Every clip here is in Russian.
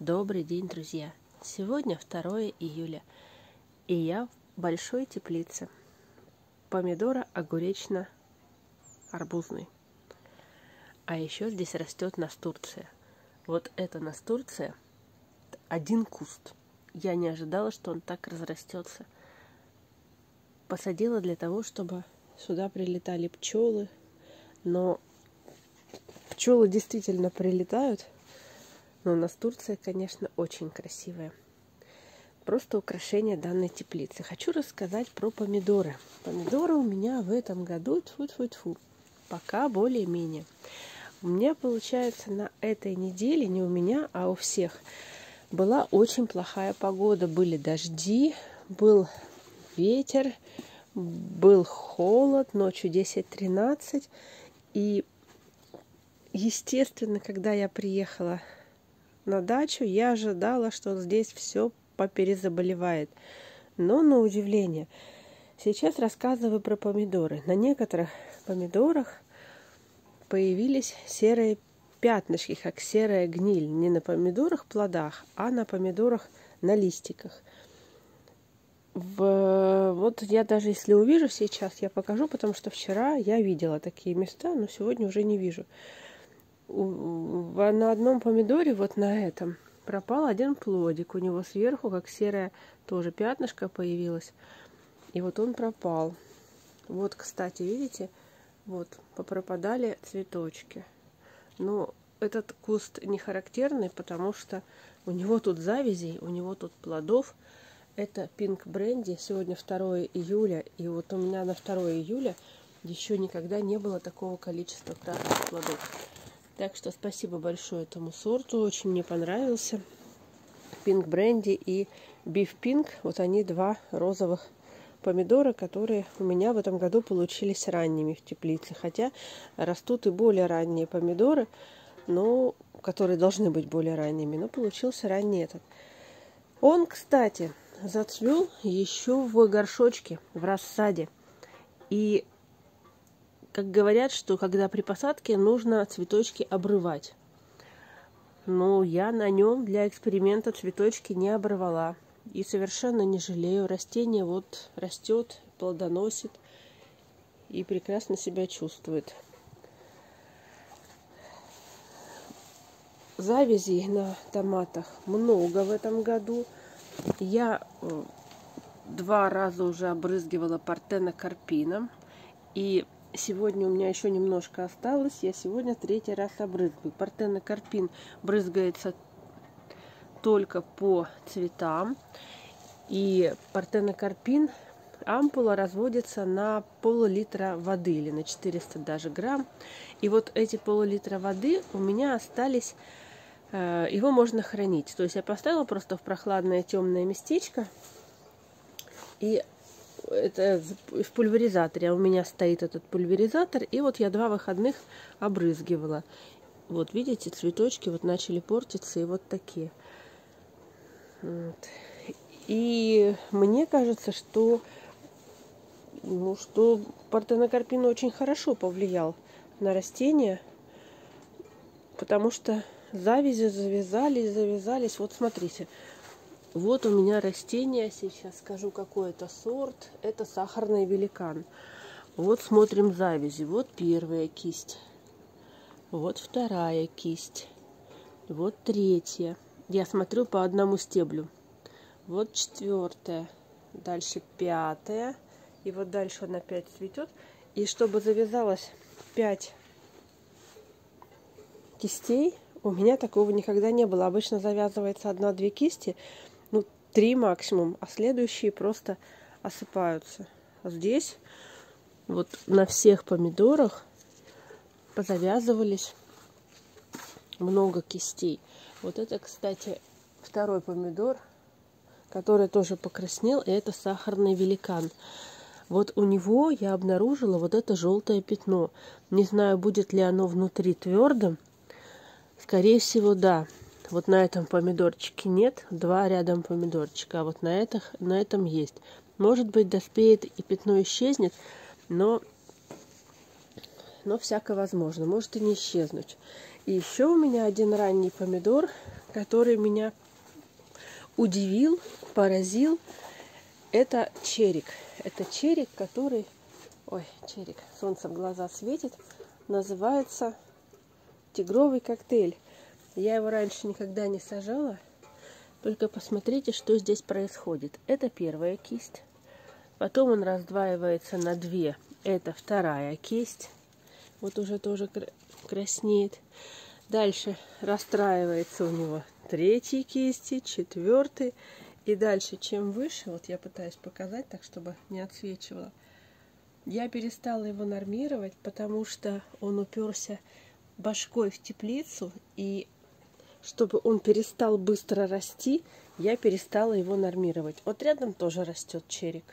Добрый день, друзья! Сегодня 2 июля, и я в большой теплице. Помидоро-огуречно-арбузный. А еще здесь растет настурция. Вот эта настурция, один куст. Я не ожидала, что он так разрастется. Посадила для того, чтобы сюда прилетали пчелы. Но пчелы действительно прилетают. Но настурция, конечно, очень красивая. Просто украшение данной теплицы. Хочу рассказать про помидоры. Помидоры у меня в этом году, тьфу-тьфу-тьфу, пока более-менее. У меня, получается, на этой неделе, не у меня, а у всех, была очень плохая погода. Были дожди, был ветер, был холод, ночью 10-13. И, естественно, когда я приехала на дачу, я ожидала, что здесь все поперезаболевает. Но на удивление. Сейчас рассказываю про помидоры. На некоторых помидорах появились серые пятнышки, как серая гниль. Не на помидорах плодах, а на помидорах на листиках. Вот я даже если увижу сейчас, я покажу, потому что вчера я видела такие места, но сегодня уже не вижу. На одном помидоре, вот на этом, пропал один плодик. У него сверху, как серое, тоже пятнышко появилось. И вот он пропал. Вот, кстати, видите, вот попропадали цветочки. Но этот куст не характерный, потому что у него тут завязей, у него тут плодов. Это Pink Brandy. Сегодня 2 июля. И вот у меня на 2 июля еще никогда не было такого количества красных плодов. Так что спасибо большое этому сорту, очень мне понравился. Pink Brandy и Beef Pink, вот они два розовых помидора, которые у меня в этом году получились ранними в теплице. Хотя растут и более ранние помидоры, но, которые должны быть более ранними, но получился ранний этот. Он, кстати, зацвел еще в горшочке, в рассаде. И как говорят, что когда при посадке нужно цветочки обрывать. Но я на нем для эксперимента цветочки не обрывала. И совершенно не жалею. Растение вот растет, плодоносит и прекрасно себя чувствует. Завязей на томатах много в этом году. Я 2 раза уже обрызгивала партенокарпином. И сегодня у меня еще немножко осталось. Я сегодня 3-й раз обрызгиваю. Партенокарпин брызгается только по цветам. И партенокарпин, ампула разводится на пол-литра воды или на 400 даже грамм. И вот эти пол-литра воды у меня остались. Его можно хранить. То есть я поставила просто в прохладное темное местечко. И это в пульверизаторе. У меня стоит этот пульверизатор. И вот я 2 выходных обрызгивала. Вот видите, цветочки вот начали портиться. И вот такие. Вот. И мне кажется, что партенокарпин очень хорошо повлиял на растения. Потому что завязи завязались. Вот смотрите. Вот у меня растение, сейчас скажу, какой это сорт. Это сахарный великан. Вот смотрим завязи. Вот первая кисть. Вот 2-я кисть. Вот 3-я. Я смотрю по одному стеблю. Вот 4-я. Дальше 5-я. И вот дальше он опять цветет. И чтобы завязалось 5 кистей, у меня такого никогда не было. Обычно завязывается 1-2 кисти. 3 максимум, а следующие просто осыпаются. Здесь вот на всех помидорах позавязывались много кистей. Вот это, кстати, 2-й помидор, который тоже покраснел, и это сахарный великан. Вот у него я обнаружила вот это желтое пятно. Не знаю, будет ли оно внутри твердым. Скорее всего, да. Вот на этом помидорчике нет, 2 рядом помидорчика, а вот на этом есть. Может быть, доспеет и пятно исчезнет, но всякое возможно. Может и не исчезнуть. И еще у меня один ранний помидор, который меня удивил, поразил, это черик. Это черик, который... Ой, черик, солнце в глаза светит. Называется тигровый коктейль. Я его раньше никогда не сажала. Только посмотрите, что здесь происходит. Это первая кисть. Потом он раздваивается на две. Это вторая кисть. Вот уже тоже краснеет. Дальше расстраивается у него третьей кисти, четвертый. И дальше, чем выше, вот я пытаюсь показать так, чтобы не отсвечивало. Я перестала его нормировать, потому что он уперся башкой в теплицу. И чтобы он перестал быстро расти, я перестала его нормировать. Вот рядом тоже растет черик.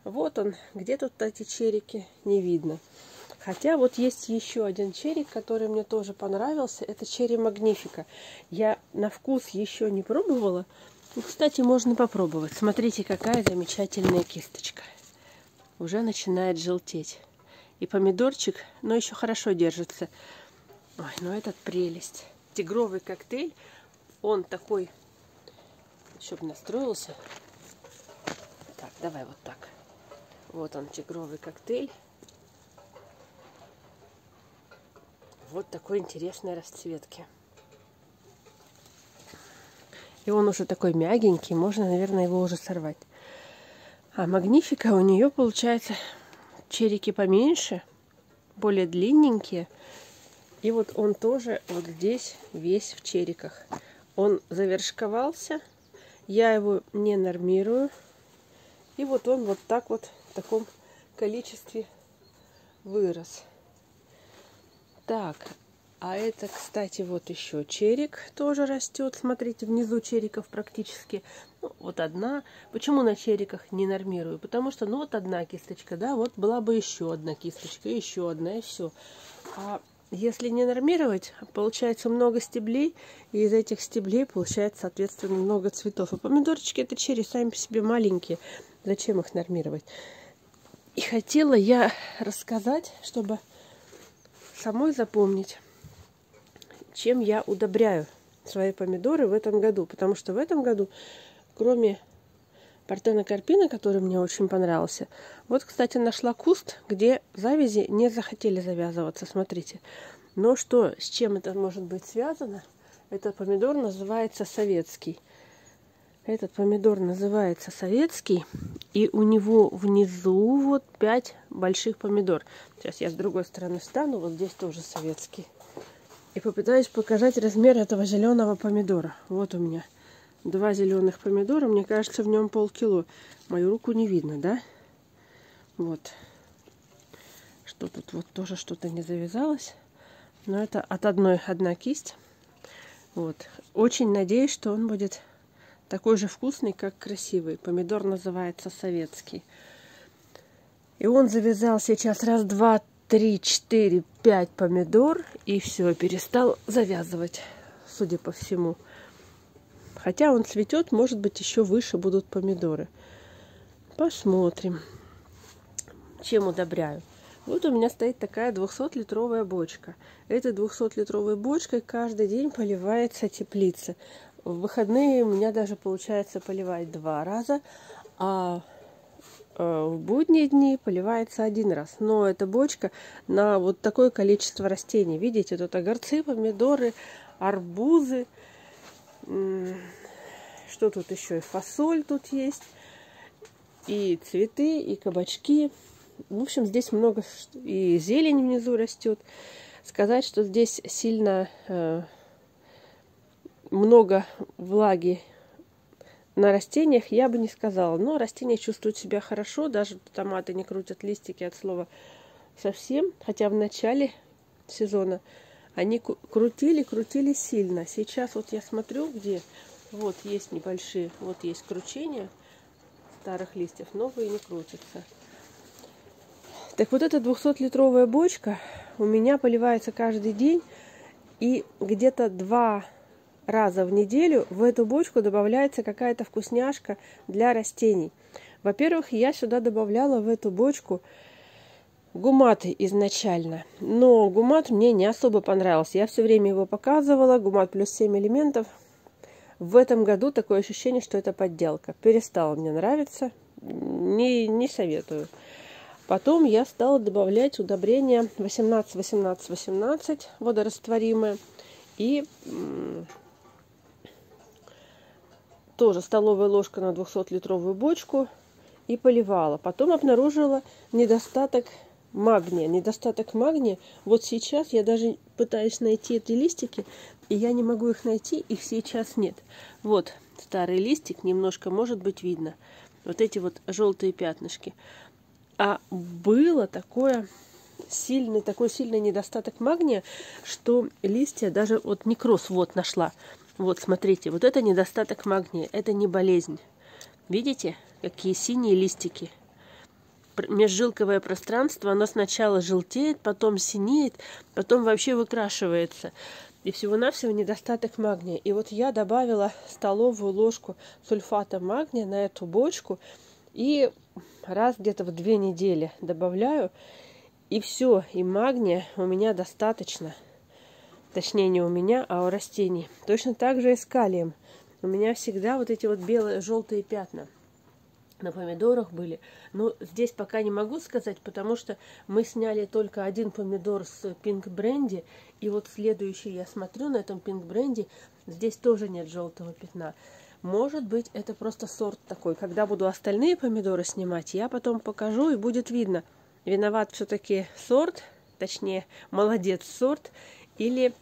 Вот он. Где тут эти черики? Не видно. Хотя вот есть еще один черик, который мне тоже понравился. Это черри магнифика. Я на вкус еще не пробовала. Ну, кстати, можно попробовать. Смотрите, какая замечательная кисточка. Уже начинает желтеть. И помидорчик, но еще хорошо держится. Ой, ну этот прелесть. Тигровый коктейль. Он такой, чтобы настроился. Так, давай вот так. Вот он, тигровый коктейль. Вот такой интересной расцветки. И он уже такой мягенький. Можно, наверное, его уже сорвать. А магнифика у нее получается черики поменьше, более длинненькие. И вот он тоже вот здесь весь в чериках. Он завершковался. Я его не нормирую. И вот он вот так вот в таком количестве вырос. Так, а это, кстати, вот еще черик тоже растет. Смотрите, внизу чериков практически вот одна. Почему на чериках не нормирую? Потому что, ну, вот одна кисточка, да, вот была бы еще одна кисточка, еще одна, и все. А если не нормировать, получается много стеблей, и из этих стеблей получается, соответственно, много цветов. А помидорчики это черри сами по себе маленькие. Зачем их нормировать? И хотела я рассказать, чтобы самой запомнить, чем я удобряю свои помидоры в этом году. Потому что в этом году, кроме партенокарпина, который мне очень понравился, вот, кстати, нашла куст, где завязи не захотели завязываться. Смотрите. Но что, с чем это может быть связано? Этот помидор называется советский. Этот помидор называется советский. И у него внизу вот 5 больших помидор. Сейчас я с другой стороны встану. Вот здесь тоже советский. И попытаюсь показать размер этого зеленого помидора. Вот у меня 2 зеленых помидора. Мне кажется, в нем полкило. Мою руку не видно, да? Вот. Что тут? Вот тоже что-то не завязалось. Но это от одна кисть. Вот. Очень надеюсь, что он будет такой же вкусный, как красивый. Помидор называется советский. И он завязал сейчас 1, 2, 3, 4, 5 помидор. И все, перестал завязывать, судя по всему. Хотя он цветет, может быть, еще выше будут помидоры. Посмотрим, чем удобряю. Вот у меня стоит такая 200-литровая бочка. Этой 200-литровой бочкой каждый день поливается теплица. В выходные у меня даже получается поливать 2 раза, а в будние дни поливается 1 раз. Но эта бочка на вот такое количество растений. Видите, тут огурцы, помидоры, арбузы. Что тут еще? И фасоль тут есть, и цветы, и кабачки. В общем, здесь много, и зелень внизу растет. Сказать, что здесь сильно много влаги на растениях, я бы не сказала. Но растения чувствуют себя хорошо. Даже томаты не крутят листики от слова совсем. Хотя в начале сезона они крутили сильно. Сейчас вот я смотрю, где вот есть небольшие, вот есть кручения старых листьев, новые не крутятся. Так вот эта 200-литровая бочка у меня поливается каждый день. И где-то 2 раза в неделю в эту бочку добавляется какая-то вкусняшка для растений. Во-первых, я сюда добавляла в эту бочку гумат изначально. Но гумат мне не особо понравился. Я все время его показывала. Гумат плюс 7 элементов. В этом году такое ощущение, что это подделка. Перестало мне нравиться. Не советую. Потом я стала добавлять удобрения 18-18-18 водорастворимые. И тоже столовая ложка на 200-литровую бочку. И поливала. Потом обнаружила недостаток магния. Недостаток магния. Вот сейчас я даже пытаюсь найти эти листики, и я не могу их найти, их сейчас нет. Вот старый листик, немножко может быть видно. Вот эти вот желтые пятнышки. А было такой сильный недостаток магния, что листья, даже вот некроз вот нашла. Вот смотрите, вот это недостаток магния, это не болезнь. Видите, какие синие листики? Межжилковое пространство, оно сначала желтеет, потом синеет, потом вообще выкрашивается. И всего-навсего недостаток магния. И вот я добавила столовую ложку сульфата магния на эту бочку. И раз где-то в 2 недели добавляю. И все, и магния у меня достаточно. Точнее, не у меня, а у растений. Точно так же и с калием. У меня всегда вот эти вот белые, желтые пятна на помидорах были. Но здесь пока не могу сказать, потому что мы сняли только один помидор с Pink Brandy. И вот следующий я смотрю на этом Pink Brandy. Здесь тоже нет желтого пятна. Может быть, это просто сорт такой. Когда буду остальные помидоры снимать, я потом покажу, и будет видно, виноват все-таки сорт, точнее, молодец сорт, или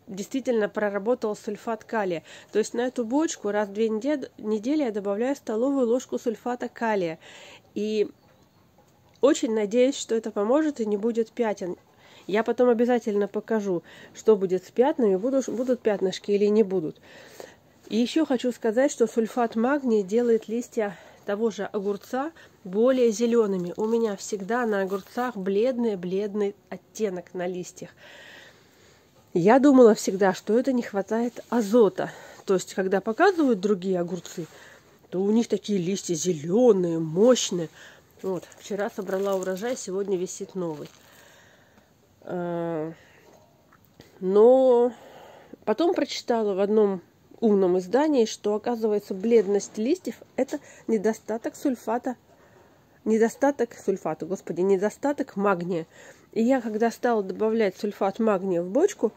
действительно проработал сульфат калия. То есть на эту бочку раз в 2 недели я добавляю столовую ложку сульфата калия. И очень надеюсь, что это поможет и не будет пятен. Я потом обязательно покажу, что будет с пятнами, будут пятнышки или не будут. И еще хочу сказать, что сульфат магния делает листья того же огурца более зелеными. У меня всегда на огурцах бледный оттенок на листьях. Я думала всегда, что это не хватает азота. То есть, когда показывают другие огурцы, то у них такие листья зеленые, мощные. Вот, вчера собрала урожай, сегодня висит новый. Но потом прочитала в одном умном издании, что, оказывается, бледность листьев – это недостаток магния. И я, когда стала добавлять сульфат магния в бочку,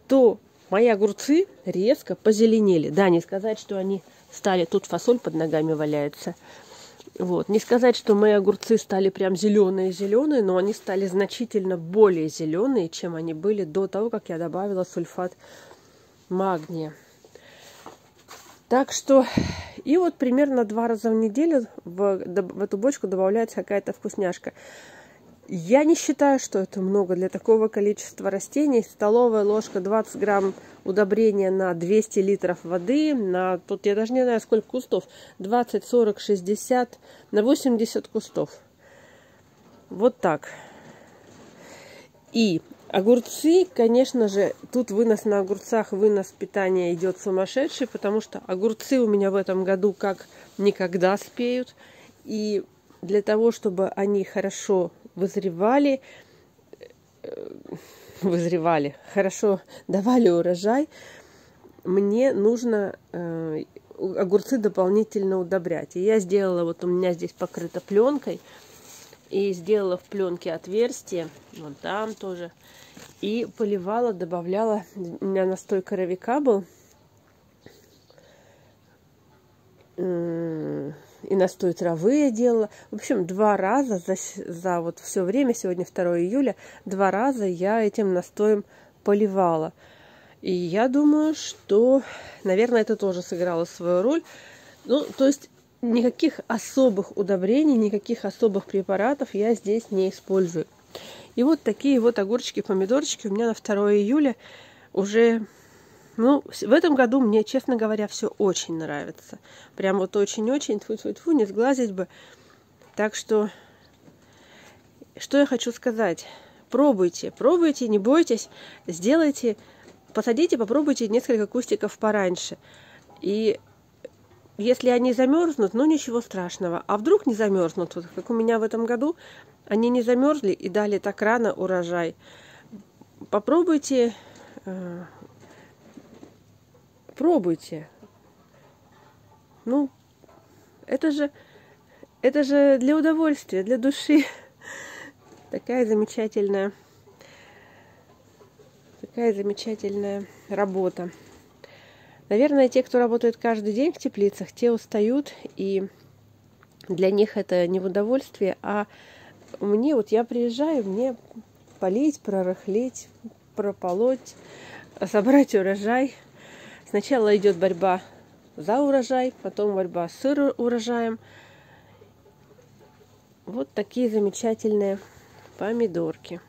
то мои огурцы резко позеленели. Да, не сказать, что они стали... Тут фасоль под ногами валяется. Вот. Не сказать, что мои огурцы стали прям зеленые-зеленые, но они стали значительно более зеленые, чем они были до того, как я добавила сульфат магния. Так что, и вот примерно 2 раза в неделю в эту бочку добавляется какая-то вкусняшка. Я не считаю, что это много для такого количества растений. Столовая ложка 20 грамм удобрения на 200 литров воды. Тут я даже не знаю, сколько кустов. 20, 40, 60, на 80 кустов. Вот так. И огурцы, конечно же, тут вынос на огурцах, вынос питания идет сумасшедший, потому что огурцы у меня в этом году как никогда спеют. И для того, чтобы они хорошо вызревали, хорошо давали урожай, мне нужно огурцы дополнительно удобрять. И я сделала, вот у меня здесь покрыто пленкой, и сделала в пленке отверстие, вон там тоже, и поливала, добавляла, у меня настой коровика был, и настой травы я делала. В общем, 2 раза за вот все время, сегодня 2 июля, 2 раза я этим настоем поливала. И я думаю, что, наверное, это тоже сыграло свою роль. Ну, то есть никаких особых удобрений, никаких особых препаратов я здесь не использую. И вот такие вот огурчики, помидорчики у меня на 2 июля уже... Ну, в этом году мне, честно говоря, все очень нравится. Прям вот очень-очень, тьфу-тьфу-тьфу, не сглазить бы. Так что я хочу сказать? Пробуйте, не бойтесь, сделайте, посадите, попробуйте несколько кустиков пораньше. И если они замерзнут, ну ничего страшного. А вдруг не замерзнут, вот как у меня в этом году, они не замерзли и дали так рано урожай. Попробуйте, пробуйте. Ну, это же для удовольствия, для души. Такая замечательная работа. Наверное, те, кто работает каждый день в теплицах, те устают, и для них это не в удовольствие, а мне, вот я приезжаю, мне полить, прорыхлить, прополоть, собрать урожай. Сначала идет борьба за урожай, потом борьба с урожаем. Вот такие замечательные помидорки.